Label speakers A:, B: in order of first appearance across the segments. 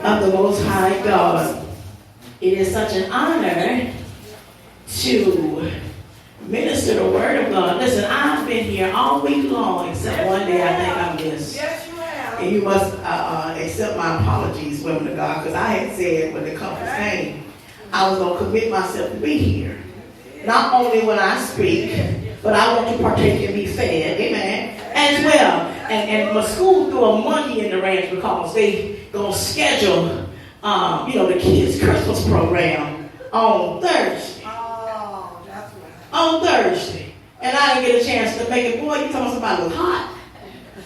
A: of the Most High God. It is such an honor to minister the Word of God. Listen, I've been here all week long, except one day I think I missed.
B: Yes, you have.
A: And you must accept my apologies, women of God, because I had said when the conference came, I was going to commit myself to be here. Not only when I speak, but I want to partake and be fed, amen, as well. And my school threw a monkey in the ranch because they going to schedule, the kids' Christmas program on Thursday.
B: Oh, that's right.
A: On Thursday. And I didn't get a chance to make it. Boy, you talking somebody was hot.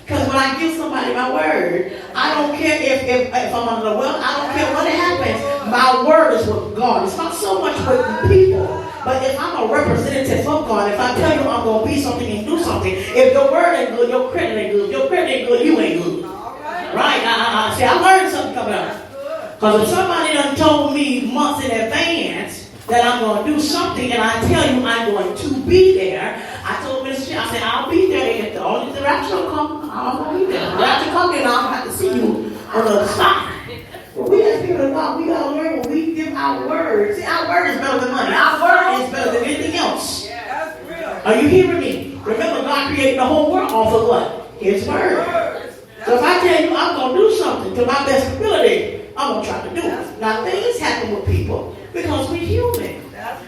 A: Because when I give somebody my word, I don't care if I'm under the well, I don't care what happens. My word is with God. It's not so much with the people. But if I'm a representative of God, if I tell you I'm going to be something and do something, if your word ain't good, your credit ain't good. If your credit ain't good, you ain't good. Right? See, I learned something coming up. Because if somebody done told me months in advance that I'm going to do something and I tell you I'm going to be there, I told Minister, I said, I'll be there. If the only direction will come, I'm going to be there. The direction come, then I'll have to see you on the other side. But we as people of God, we got to learn when we give our word. See, our word is better than money. Our word is better than anything else.
B: Yeah, that's real.
A: Are you hearing me? Remember, God created the whole world off of what? His word. So if I tell you I'm going to do something to my best ability, I'm going to try to do it. Now, things happen with people because we're human.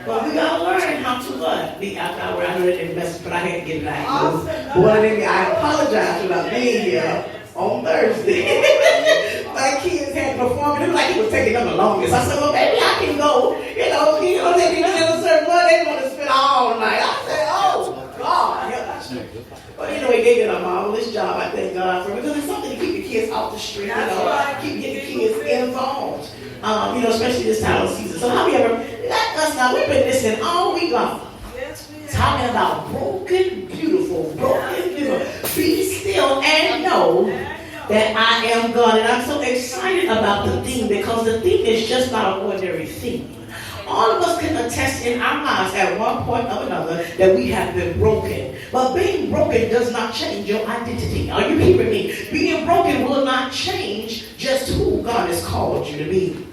A: But we got to learn how to what? I heard it in the message, but I had to get it out. I apologize for not being here on Thursday. My kids had performed. It was like it was taking them the longest. I said, well, baby, I can go. They can a certain money. They want to spend all night. I said, oh, God. But anyway, they did a marvelous job. I thank God for it. Because it's something to keep the kids off the street. Keep getting the kids involved. Especially this time of season. So how we ever, let us now, we've been listening all week long. Talking about broken, beautiful. Be still and know that I am God. And I'm so excited about the theme because the theme is just not an ordinary theme. All of us can attest in our lives at one point or another that we have been broken. But being broken does not change your identity. Are you hearing me? Being broken will not change just who God has called you to be.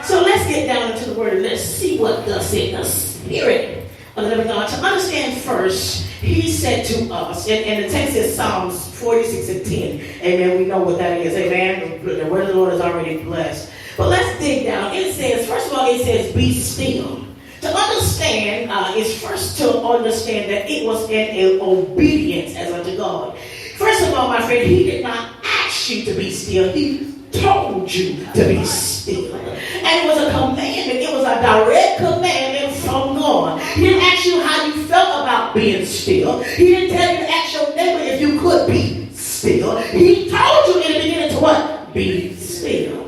A: So let's get down into the word and let's see what thus said the Spirit of the living God. To understand first, he said to us, and the text is Psalms 46 and 10. Amen. We know what that is. Amen. The word of the Lord is already blessed. But let's dig down. It says, first of all, it says, be still. To understand is first to understand that it was in obedience as unto God. First of all, my friend, he did not ask you to be still. He told you to be still. And it was a commandment. It was a direct commandment from God. He didn't ask you how you felt about being still. He didn't tell you to ask your neighbor if you could be still. He told you in the beginning to what? Be still.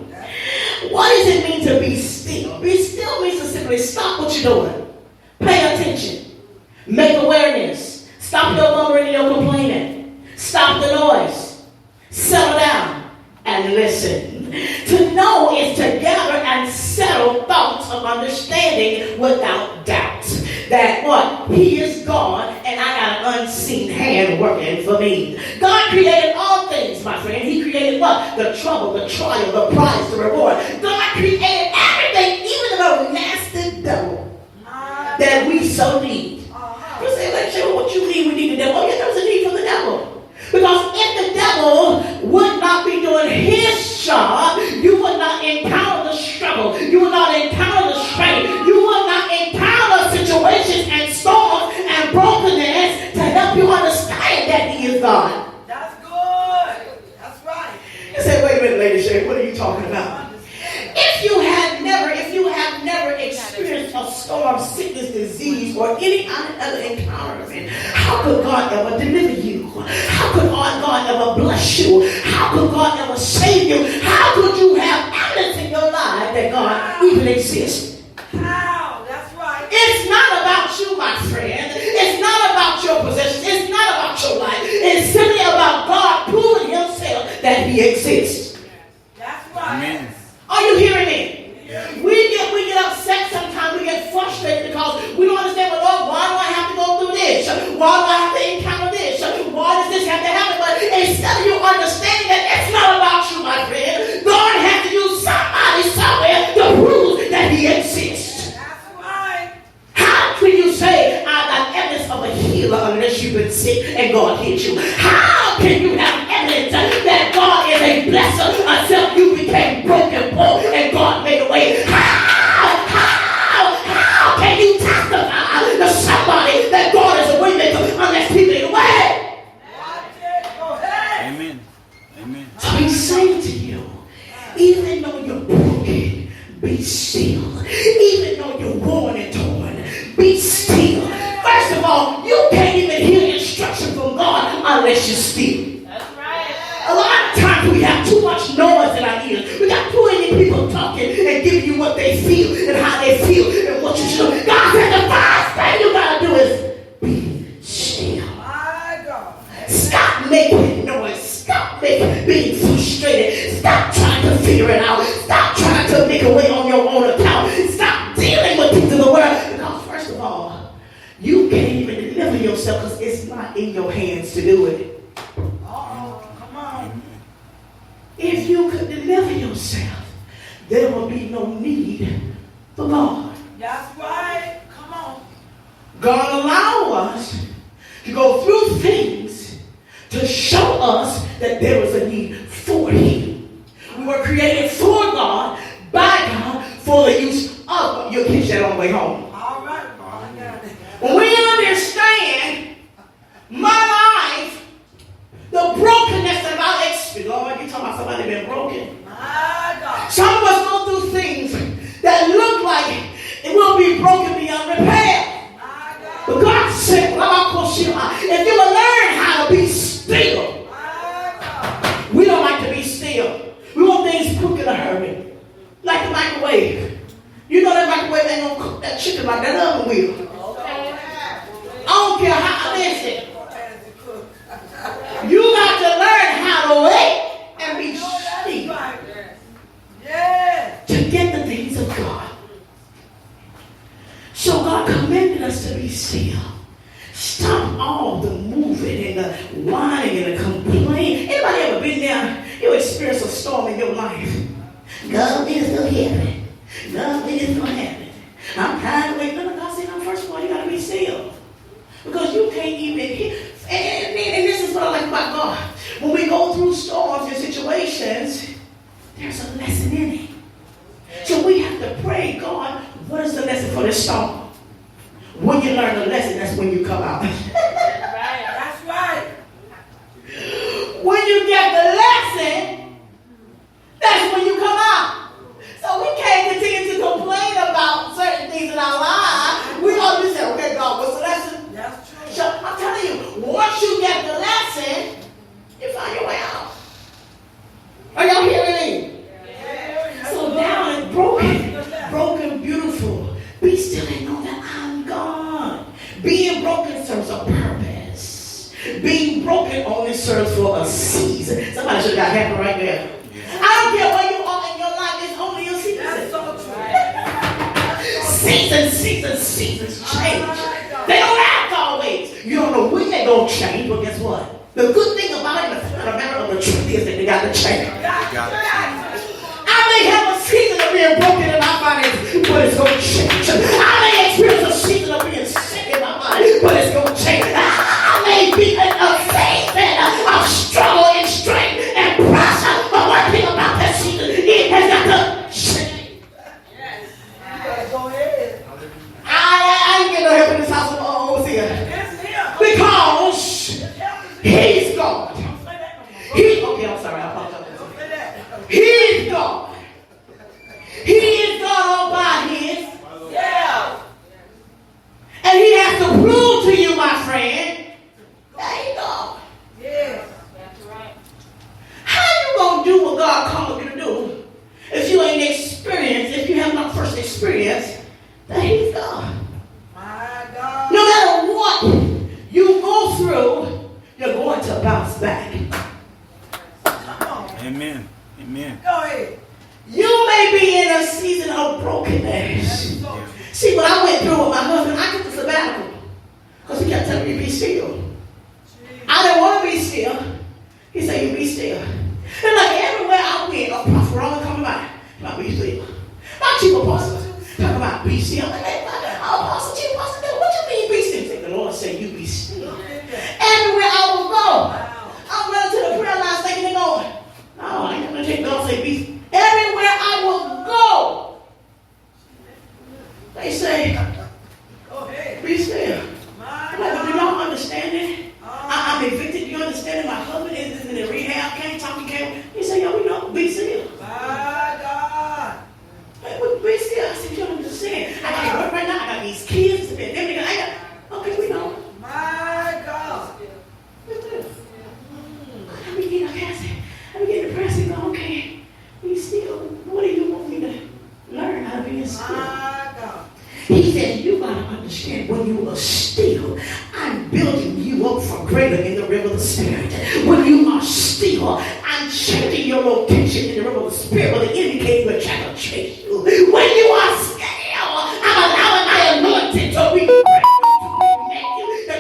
A: What does it mean to be still? Be still means to simply stop what you're doing. Pay attention. Make awareness. Stop your murmuring and your complaining. Stop the noise. Settle down and listen. To know is to gather and settle thoughts of understanding without doubt. That what? He is God and I got an unseen hand working for me. God created all things, my friend. He created what? The trouble, the trial, the prize, the reward. God created everything, even the nasty devil that we so need. You say, like, Cheryl, what you need? We need the devil. Oh, yeah, there's a need for the devil. Because if the devil would not be doing his job, you would not encounter the struggle. You would not encounter the strain. You would not encounter situations and storms and brokenness to help you understand that he is God.
B: That's good. That's right.
A: You say, wait a minute, Lady Shay, what are you talking about? If you have never experienced a storm, sickness, disease, or any other encounterment, how could God ever deliver you? How could God ever bless you? How could God ever save you? How could you have evidence in your life that God even exists?
B: How? That's right.
A: It's not about you, my friend. It's not about your possessions. It's not about your life. It's simply about God proving himself that he exists.
B: That's right.
C: Amen.
A: Are you hearing me? We get upset sometimes. We get frustrated because we don't understand, well, Lord, why do I have to go through this? Why do I have to encounter this? Why does this have to happen? But instead of you understanding that it's not about you, my friend, God has to use something somebody? How can you testify to somebody that God is a waymaker unless people in the way?
C: Amen. Amen.
A: So he's saying to you, even though you're broken, be still. Even though you're worn and torn, be still. First of all, you can't even hear instruction from God unless you're still.
D: That's right.
A: A lot of times we have too much noise in our ears. We got too many people talking and giving you what they feel and how they feel and what you should do. God said the first thing you got to do is be still.
B: My God.
A: Stop making noise. Stop being frustrated. Stop trying to figure it out. Stop trying to make a way on your own account. Stop dealing with things in the world. Because first of all, you can't even deliver yourself because it's not in your hands to do it.
B: Uh-oh. Come on.
A: If you could deliver yourself, there will be no need for God.
B: That's right. Come on.
A: God allow us to go through things to show us that there is a need for Him. We were created for God, by God, for the use of God. You'll catch that on the way home.
B: All right. I got it.
A: When we understand my life, the brokenness that I experience, Lord, you talking about somebody been broken.
B: My God.
A: Some of us go through things that look like it will be broken beyond repair.
B: My God.
A: But God said, if you will learn how to be still,
B: My God.
A: we don't like to be still. We want things quick in a hurry. Like the microwave. You know that microwave ain't gonna cook that chicken like that oven will.
D: Okay.
A: I don't care how listen. You got to learn how to wait and be still
B: Yeah.
A: to get the things of God. So God commanded us to be still. Stop all the moving and the whining and the complaining. Anybody ever been there? You experienced a storm in your life. God, when it's gonna happen? God, when it's gonna happen? I'm tired of waiting. No, God said, no, first of all, you gotta be still. Because you can't even hear. And this is what I like about God. When we go through storms and situations, there's a lesson in it. So we have to pray, God, what is the lesson for this storm? When you learn the lesson, that's when you come out.
D: Right.
B: That's right.
A: When you get the lesson, that's when you come out. So we can't continue to complain about certain things in our lives. We always say, okay, God, what's the lesson?
B: That's true.
A: So I'm telling you, once you get the lesson, you find your way out. Are y'all hearing me? So now it's broken, beautiful. Be still and know that I'm God. Being broken serves a purpose. Being broken only serves for a season. Somebody should have got happy right there. I don't care where you are in your life, it's only a season.
B: That's so true.
A: Seasons change. They don't last always. You don't know when they're going to change, but guess what? The good thing about it, the matter of the truth is that they got to change. I may have a season of being broken in my finances, but it's going to change. I may experience a season of being sick in my body, but it's going to change. I may be in a season of struggle and strain and pressure, but one thing about that season, it has got to change.
B: Go ahead.
A: I ain't getting no help in this house overseer.
B: It's him.
A: Because he's God.
B: Don't say that no more.
A: Okay, I'm sorry, I apologize.
B: Don't say that.
A: He's God. He is God all by his.
B: Yeah.
A: And he has to prove to you, my friend, that he's God.
B: Yeah.
D: That's right.
A: How you going to do what God called you to do if you ain't experienced, if you have not first experienced that he's God?
B: My God.
A: No matter what you go through, you're going to bounce back.
B: Come on.
C: Amen. Amen.
B: Go ahead.
A: You may be in a season of brokenness. See, when I went through with my husband, I took the sabbatical. Because he kept telling me, be still. I didn't want to be still. He said, you be still. And like everywhere I went, a prophet always coming by. About be still. My chief apostle talking about be still. I'm like, hey, apostle, chief apostle, what you mean be still? He said, the Lord said, you be still. Everywhere I will go, I'm running to the prayer line thinking they're going, no, I ain't going to take God say be still. Everywhere I will go, saying, I can't work right now. I got these kids to be everything. I got, okay, we know.
B: My God.
A: I begin to press and go, okay, we still, what do you want me to learn how to be still?
B: My God.
A: He said, you got to understand when you are still, I'm building you up for greater in the realm of the Spirit. When you are still, I'm changing your location in the realm of the Spirit where the enemy can't even try to chase you. When you are still, I'm allowing my anointing to be to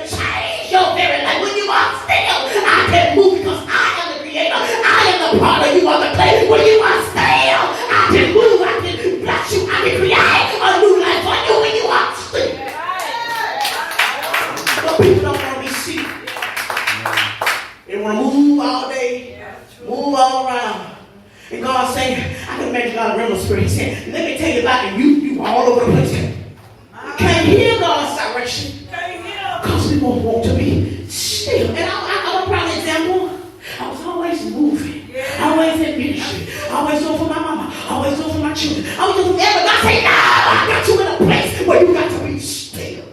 A: change your very life. When you are still, I can move because I am the creator. I am the potter. You are the clay. When you are still, I can move. I can bless you. I can create a new life for you when you are still. But people don't want to be seated. They want to move all day, move all around. And God saying, I can imagine God in the spirit. He said, let me tell you about it. You all over the place. You can't hear God's direction. Because we won't want to be still. And I'm a prime example. I was always moving. Always in ministry. Always doing for my mama. Always doing for my children. I was doing for everything. God said, no, I got you in a place where you got to be still.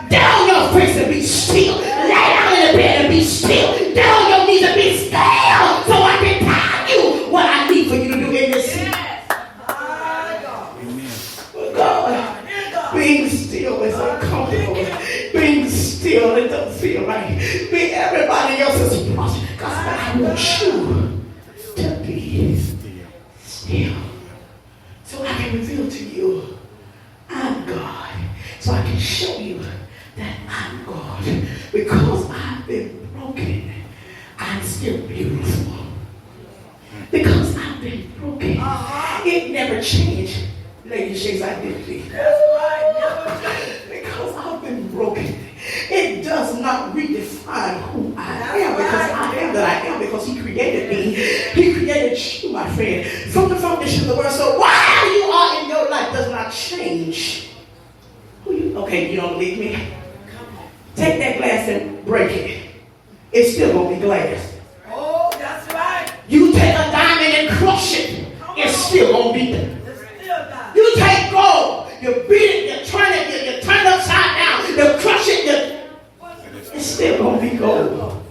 A: Down your face and be still. Lay down in the bed and be still. Down your knees and be still. So I can tell you what I need for you to do in this season. But God, being still is uncomfortable. Being still, it doesn't feel right. Being everybody else's project. God said, I want you to be still. So I can reveal to you, I'm God. So I can show you that I'm God. Because I've been broken, I'm still beautiful. Because I've been broken, it never changed Lady Shay's identity.
B: That's right. Never change.
A: Because I've been broken, it does not redefine who I am. Because I am that I am. Because He created me. He created you, my friend, from the foundation of the world. So while you are in your life does not change. Okay, you don't believe me? Take that glass and break it. It's still going to be glass.
B: Oh, that's right.
A: You take a diamond and crush it. It's still going to be there.
B: It's still God.
A: You take gold, you beat it, you turn it upside down, you crush it, it's still going to be gold.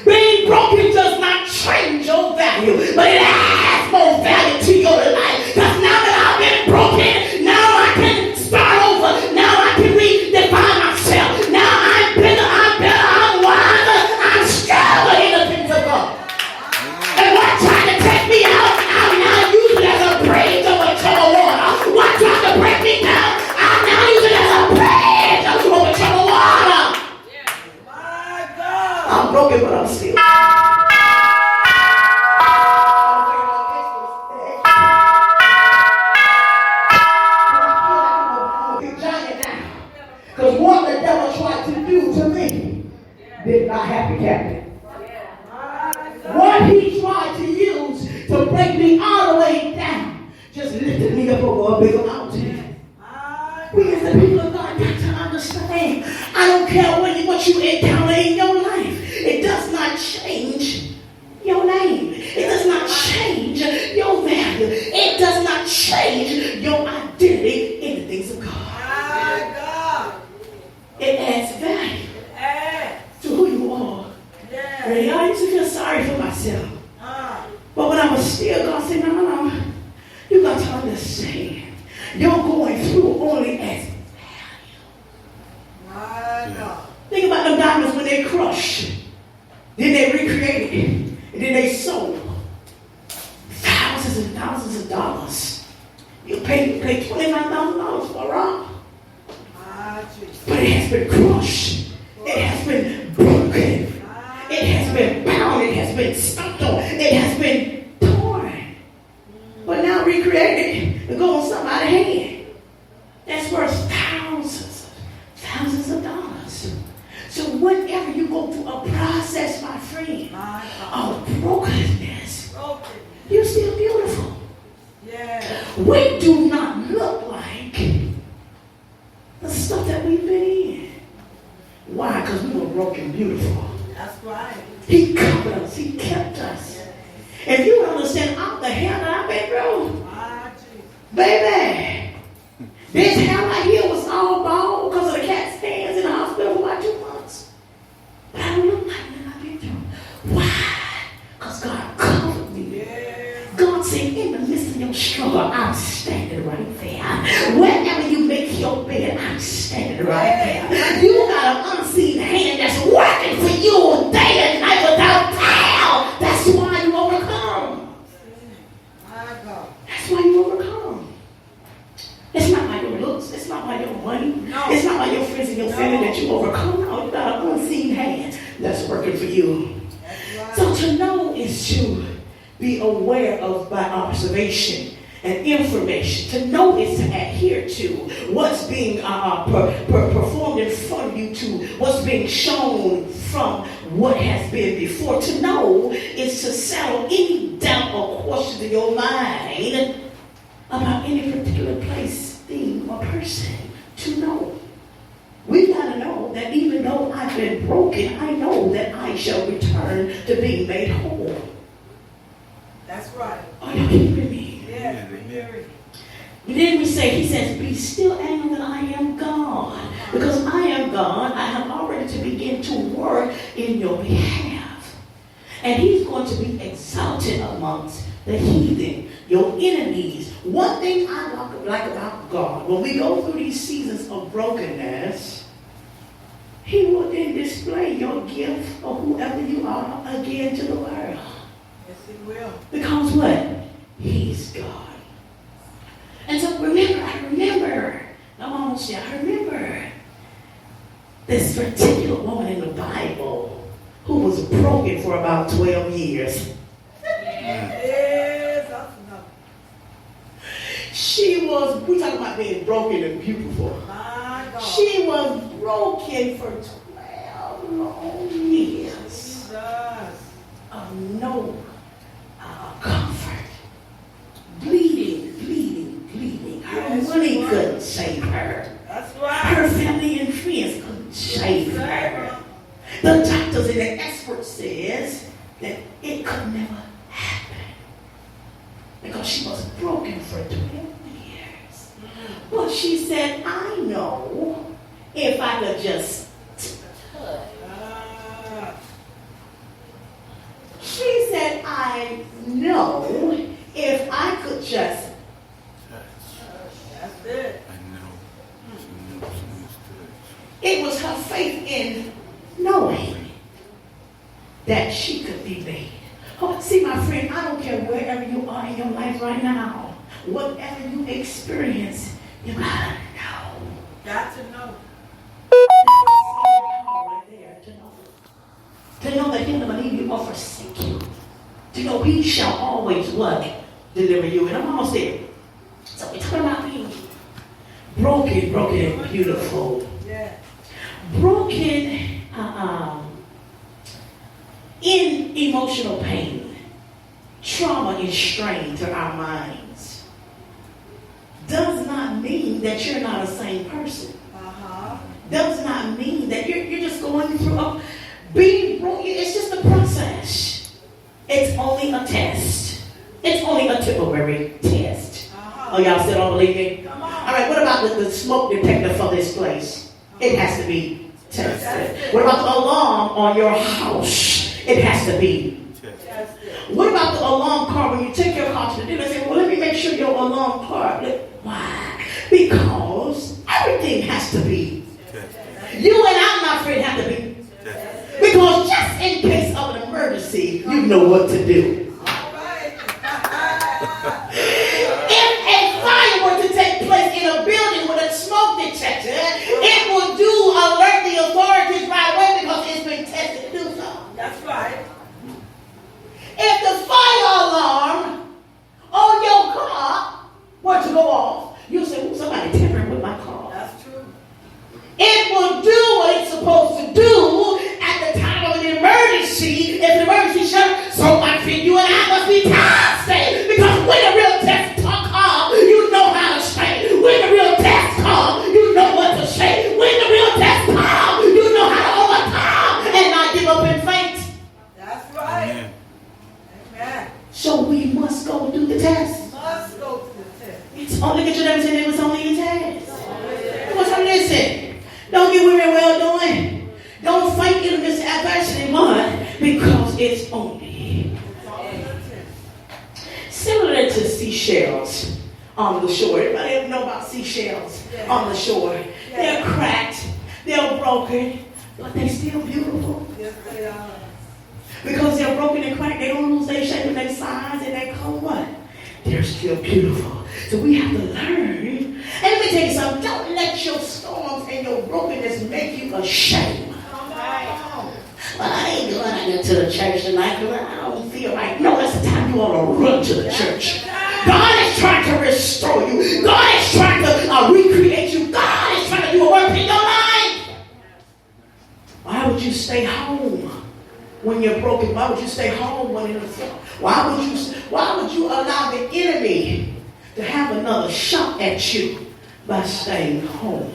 A: Being broken does not change your value, but it adds more value to your life. Because now that I've been broken, now I can start over. Now I can redefine myself. Now I'm bigger, I'm wiser, I'm stronger in the things of God. And what trying to take me out, I'm now using it as a bridge over troubled water. What trying to break me down, I'm now using it as a bridge over troubled water.
B: My God.
A: I'm broken, but I'm still. Because what the devil tried to do to me did not happen, Captain. What he tried to use to break me all the way down just lifted me up over a bigger mountain. We as the people of God got to understand. I don't care what you encounter in your life. It does not change your name. It does not change your value. It does not change your identity in the things of God.
B: My God.
A: It adds value
B: Hey.
A: to who you are.
B: Yeah.
A: Really, I used to feel sorry for myself. But when I was still, God said, no. You got to understand. You're going through only as value.
B: My God.
A: Think about them diamonds when they crushed. Then they recreated it. And then they sold thousands and thousands of dollars. You pay $29,000 for a rock.
B: My Jesus.
A: But it has been crushed. It has been broken. It has been bound. It has been stomped on. It has been torn. But now recreated to go on somebody's hand. That's worth thousands of dollars. So whenever you go through a process, my friend, of brokenness, you're still beautiful.
B: Yeah.
A: We do not look like the stuff that we've been in. Why? Because we were broken beautiful.
B: That's right.
A: He covered us. He kept us. If you understand all the hell that I've been through,
B: My Jesus.
A: baby, this hell struggle, I'm standing right there. Wherever you make your bed, I'm standing right there. You got an unseen hand that's working for you day and night without fail. That's why you overcome.
B: My God.
A: That's why you overcome. It's not by your looks. It's not by your money.
B: No.
A: It's not by your friends and your family that you overcome. No, you got an unseen hand that's working for you.
B: That's right.
A: So to know is to be aware of by observation and information. To know is to adhere to what's being performed in front of you, to what's being shown from what has been before. To know is to settle any doubt or question in your mind about any particular place, thing, or person. To know. We got to know that even though I've been broken, I know that I shall return to being made whole.
B: That's right.
A: Are you keeping me?
B: Yes,
C: Amen.
B: very.
A: Then we say, he says, be still and know that I am God. Because I am God, I have already to begin to work in your behalf. And he's going to be exalted amongst the heathen, your enemies. One thing I like about God, when we go through these seasons of brokenness, he will then display your gift of whoever you are again to the world.
B: Yes, he will.
A: Because what? He's God. And so I remember this particular woman in the Bible who was broken for about 12 years.
B: Yes, that's enough.
A: We talk about being broken and beautiful.
B: My God.
A: She was broken for 12 long years
B: Jesus.
A: of no comfort. Bleeding. Her money couldn't save her.
B: That's right.
A: Her family and friends couldn't save her. The doctors and the experts says that it could never happen because she was broken for 12 years. But she said, I know if I could just She said, I know if I could just
B: That's it.
C: I know. She knows someone's
A: It was her faith in knowing that she could be made. Oh, see, my friend, I don't care wherever you are in your life right now. Whatever you experience, you gotta know.
B: Got to know.
A: Right there, to know that he'll never leave you or forsake you. To know he shall always what? Deliver you. And I'm almost there. So we're talking about being broken and beautiful.
B: Yeah.
A: Broken in emotional pain, trauma and strain to our minds does not mean that you're not a sane person. Does not mean that you're just going through being broken. It's just a process. It's only a test. It's only a temporary test. Oh, y'all still don't believe me?
B: Come on.
A: All right, what about the smoke detector for this place? It has to be tested. What about the alarm on your house? It has to be.
B: That's it.
A: What about the alarm car when you take your car to the dealer and say, well, let me make sure your alarm car. Why? Because everything has to be. You and I, my friend, have to be. Because just in case of an emergency, you know what to do.
B: All right.
A: If a fire were to take place in a building with a smoke detector, it will alert the authorities right away because it's been tested to do so.
B: That's right.
A: If the fire alarm on your car were to go off, you'll say, somebody tampering with my car.
B: That's true.
A: It will do what it's supposed to do at the time of an emergency. If an emergency shut, so my friend, you and I must be time-stay. Because when the real test comes, you know how to stay. When the real test comes, you know what to say. When the real test comes, you know how to overcome and not give up and faint.
B: That's right.
C: Amen.
B: Amen.
A: So we must go do the test.
B: Must go to the test.
A: It's only get your name and say it was only a test. So listen. Don't get weary well doing. Don't fight in this adversity, one, because it's only. Similar to seashells, on the shore. Everybody ever know about seashells on the shore? They're cracked, they're broken, but they're still beautiful.
B: Yes, they are.
A: Because they're broken and cracked, they don't lose their shape and their size and their color. What? They're still beautiful. So we have to learn. And let me tell you something. Don't let your storms and your brokenness make you ashamed. Well, I ain't going out into the church tonight because I don't feel right. No, that's the time you ought to run to the church. God is trying to restore you. God is trying to recreate you. God is trying to do a work in your life. Why would you stay home when you're broken? Why would you stay home when you're in the floor? Why would you allow the enemy to have another shot at you by staying home?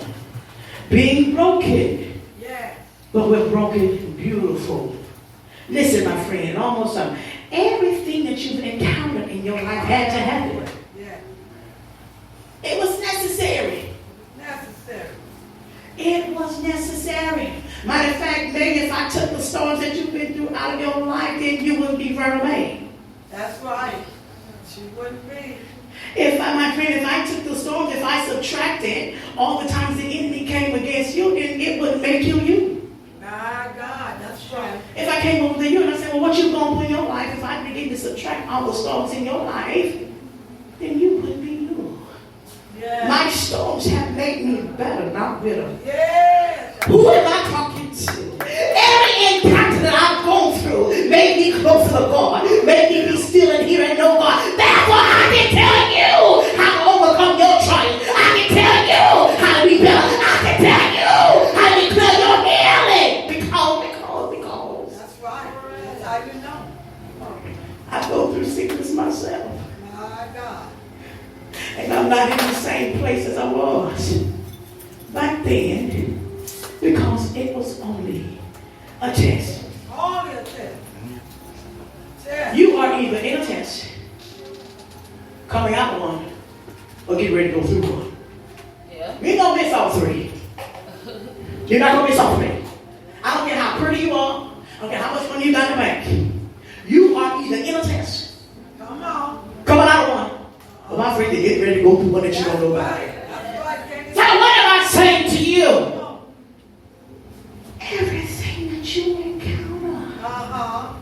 A: Being broken.
B: Yes.
A: But we're broken beautiful. Listen, my friend, almost everything that you've encountered in your life had to happen.
B: Yes.
A: It was necessary.
B: Necessary.
A: It was necessary. Matter of fact, maybe if I took the storms that you've been through out of your life, then you wouldn't be Vermaine.
B: That's right. She wouldn't be.
A: My friend, if I took the storms, if I subtracted all the times the enemy came against you, then it wouldn't make you.
B: My God, that's right.
A: If I came over to you and I said, well, what you going to do in your life? If I begin to subtract all the storms in your life, then you wouldn't be you.
B: Yes.
A: My storms have made me better, not bitter.
B: Yes.
A: Who am I talking to? Every encounter that I've gone through made me closer to God, made me be still and hear and know God. That's why I can tell you how to overcome your trials. I can tell you how to be better. I can tell you how to declare your healing. Because.
B: That's right. That's how you know.
A: I go through sickness myself.
B: My God.
A: And I'm not in the same place as I was back then because it was only a test.
B: Only a test. Test.
A: You are either in a test, coming out of one, or getting ready to go through one.
D: Yeah.
A: You ain't gonna miss all three. You're not gonna miss all three. I don't care how pretty you are. I don't care how much money you got in the bank. You are either in a test,
B: Come on.
A: coming out of one, or my friend, you're getting ready to go through one that you don't know about.
B: That's right. Can't
A: So what am I saying to you?
B: you?
A: Everything that you encounter
B: Uh-huh.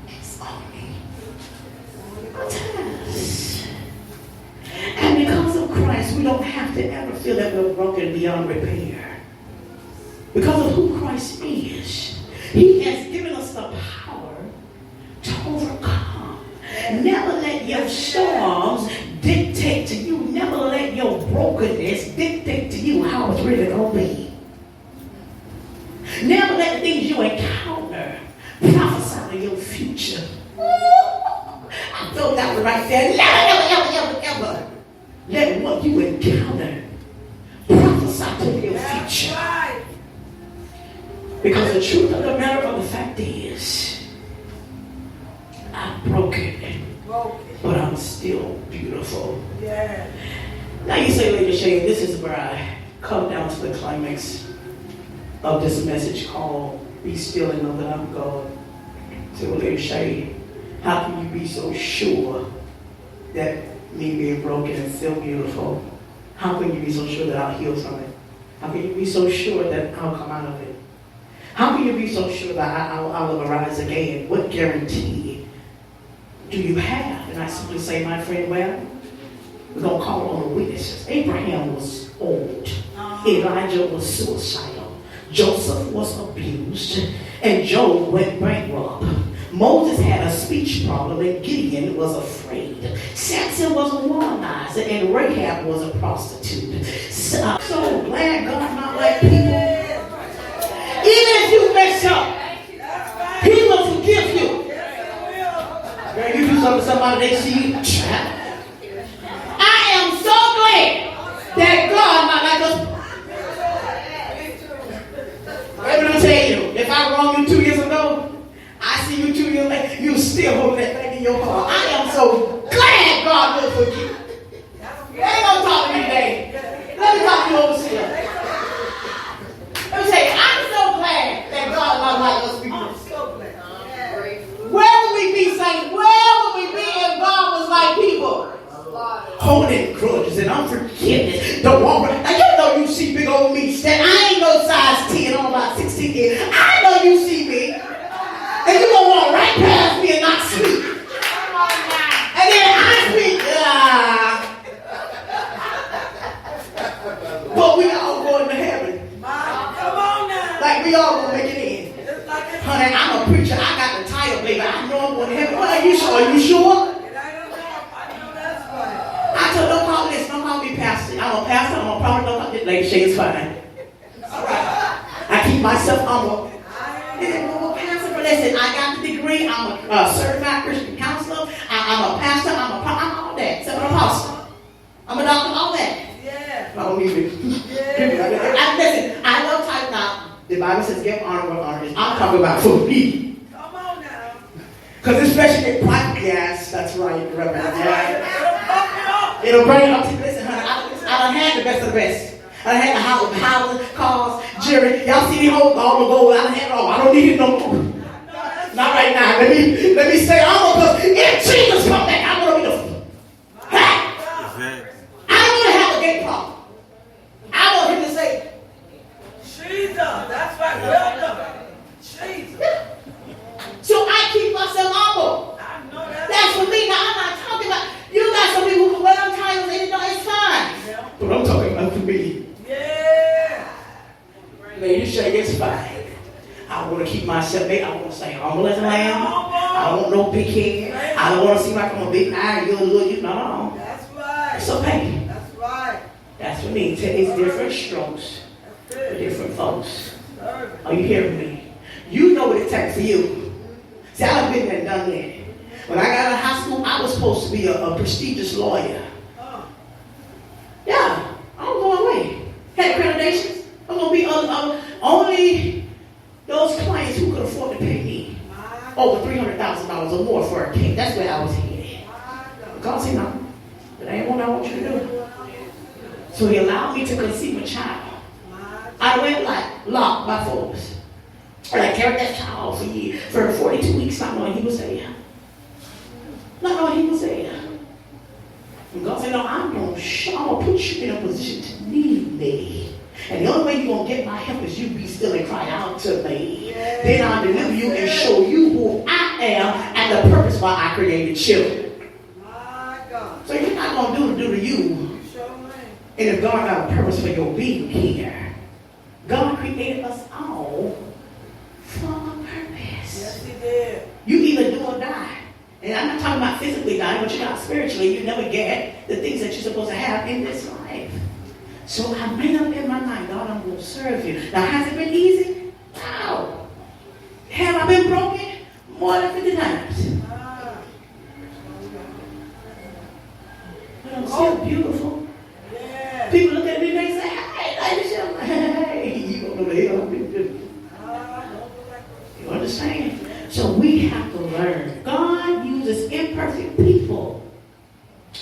A: is only a test. And because of Christ, we don't have to ever feel that we're broken beyond repair. Because of who Christ is, He has given us the power to overcome. Never let your storms dictate to you. Never let your brokenness dictate to you how it's really going to be. Never let the things you encounter prophesy to your future. I felt that one right there. Never. Let what you encounter prophesy to your
B: That's
A: future.
B: right.
A: Because the truth of the matter of the fact is, I'm broken,
B: Broken.
A: but I'm still beautiful.
B: Yeah.
A: Now you say, Lady Shay, this is where I come down to the climax of this message called Be Still and Know That I'm God. So Lady Shay, how can you be so sure that me being broken and still beautiful, how can you be so sure that I'll heal from it? How can you be so sure that I'll come out of it? How can you be so sure that I'll arise again? What guarantee do you have? And I simply say, my friend, well, we're going to call on the witnesses. Abraham was old. Elijah was suicidal. Joseph was abused. And Job went bankrupt. Moses had a speech problem and Gideon was afraid. Samson was a womanizer and Rahab was a prostitute. So I'm so glad God not like people. Even if you mess up, He will forgive you. Girl, you do something to somebody, they see you. I am so glad that God not like us. Let me tell you, if I wronged you 2 years ago, I see you 2 years later, you still hold that thing in your heart. I am so glad God will forgive you. They ain't gonna talk to me today. Let me talk to you overseer. Let me tell you, I'm so glad that God not like us people.
B: I'm so glad.
A: Where would we be, saints? Where would we be if God was like people? holding grudges and unforgiveness. Don't want. Now you know you see big old me. That I ain't no size 10. I'm about 16 years. I know you see me, and you gonna walk right past me and not sleep.
D: Come on now.
A: And then I speak. But we all going to heaven.
B: Come on now.
A: Like we all gonna make it in.
B: It's like it's
A: Honey, I'm a preacher. I got the title, baby. I know I'm going to heaven. Well, are you sure? Are you sure?
B: It ain't enough. I know that's right.
A: I told don't call me this. Don't call me pastor. I'm a pastor. I'm a prophet. Don't call me Lady Shay is fine. All right. I keep myself humble. Well, pastor, but listen, I got the degree. I'm a certified Christian counselor. I'm a pastor. I'm all that. So I'm an apostle. I'm a doctor. All that.
B: Yeah.
A: I don't need it. Listen, I love type now. The Bible says give honor where honor is. I'm talking about for me.
B: Come on now.
A: Because especially in private, yes, that's right, Reverend.
B: That's
A: Yeah.
B: right. It'll pump you up.
A: It'll bring it up to listen, honey. I done had the best of the best. I done had the houses, cars, jewelry. Y'all see me hold all the gold. I done had it all. I don't need it no more. Not right now. Let me say all because if Jesus come back, I'm gonna be the hey,
C: Exactly.
A: I don't want to have a gay problem. I want him to say,
B: Jesus. That's right. Welcome. Jesus.
A: so I keep myself humble.
B: I know that's
A: That's for me. Now I'm not talking about you got some people who can wear them titles and you know it's fine. But I'm talking about for me.
B: Yeah.
A: Lady Shay, it's fine. I want to keep myself big. I want to stay humble as a lamb. I don't want no big head. I don't want to seem like I'm a big eye. You're a little, you know.
B: That's right.
A: It's okay.
B: That's right.
A: That's for me. Today's different strokes for
B: That's it.
A: different folks.
B: Serve.
A: Are you hearing me? You know what it takes for you. See, I've been there and done that. When I got out of high school, I was supposed to be a prestigious lawyer.
B: Huh.
A: Yeah, I was going away. Had accreditations. I was going to be only those clients who could afford to pay me
B: My
A: over $300,000 or more for a case. That's where I was headed.
B: God.
A: God said, no, that ain't what I want you to do. So he allowed me to conceive a child.
B: My
A: I went like locked by Forbes. And I carried that child for years, for 42 weeks, not knowing he was there. Not knowing he was there. And God said, no, I'm going to put you in a position to need me. And the only way you're going to get my help is you be still and cry out to me.
B: Yeah.
A: Then I'll deliver you and show you who I am and the purpose why I created children.
B: My God.
A: So you're not going to do to you.
B: You sure ain't.
A: And if God got a purpose for your being here, God created us all for a purpose.
B: Yes, he did.
A: You either do or die. And I'm not talking about physically dying, but you're not spiritually. You never get the things that you're supposed to have in this life. So I made up in my mind, God, I'm going to serve you. Now, has it been easy? No. Have I been broken? More than 50 times.
B: Ah.
A: But I'm still beautiful.
B: Yeah.
A: People look at me and they say, hey, ladies, I'm like, hey, you don't know the hell I've been doing.
B: Ah, don't look like
A: You understand? So we have to learn. God uses imperfect people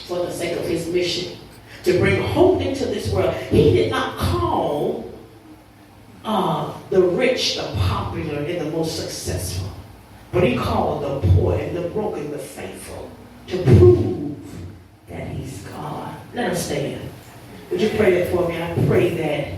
A: for the sake of his mission, to bring hope into this world. He did not call the rich, the popular, and the most successful, but he called the poor and the broken, the faithful, to prove that he's God. Let us stand. Would you pray that for me? I pray that